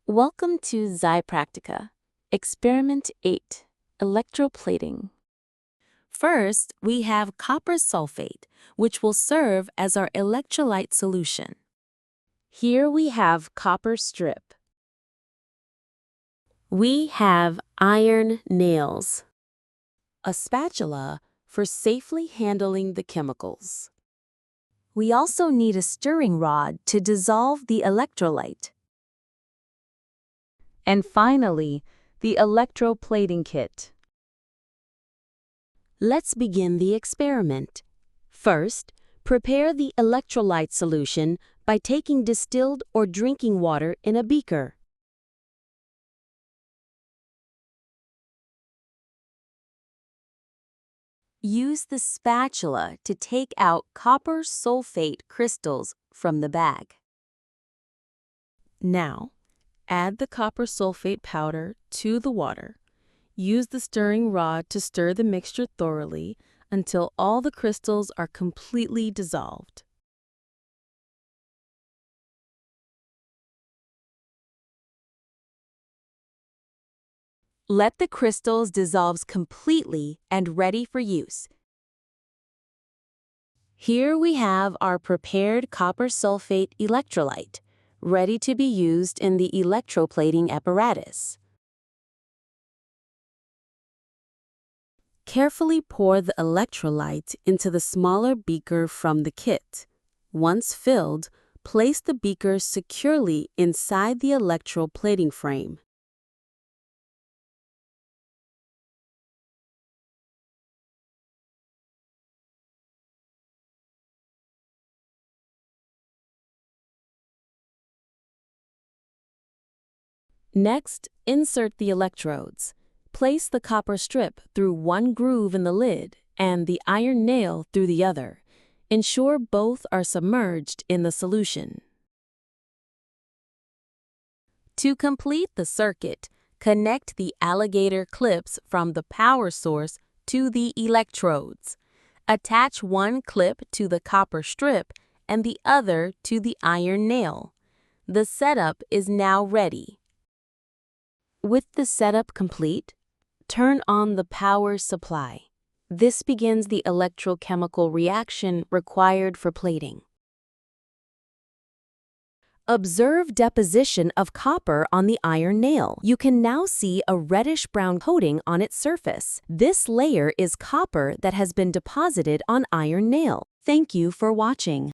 Welcome to Zypractica. Experiment 8, Electroplating. First, we have copper sulfate, which will serve as our electrolyte solution. Here we have copper strip. We have iron nails. A spatula for safely handling the chemicals. We also need a stirring rod to dissolve the electrolyte. And finally, the electroplating kit. Let's begin the experiment. First, prepare the electrolyte solution by taking distilled or drinking water in a beaker. Use the spatula to take out copper sulfate crystals from the bag. Now, add the copper sulfate powder to the water. Use the stirring rod to stir the mixture thoroughly until all the crystals are completely dissolved. Let the crystals dissolve completely and ready for use. Here we have our prepared copper sulfate electrolyte, ready to be used in the electroplating apparatus. Carefully pour the electrolyte into the smaller beaker from the kit. Once filled, place the beaker securely inside the electroplating frame. Next, insert the electrodes. Place the copper strip through one groove in the lid and the iron nail through the other. Ensure both are submerged in the solution. To complete the circuit, connect the alligator clips from the power source to the electrodes. Attach one clip to the copper strip and the other to the iron nail. The setup is now ready. With the setup complete, turn on the power supply. This begins the electrochemical reaction required for plating. Observe deposition of copper on the iron nail. You can now see a reddish-brown coating on its surface. This layer is copper that has been deposited on iron nail. Thank you for watching.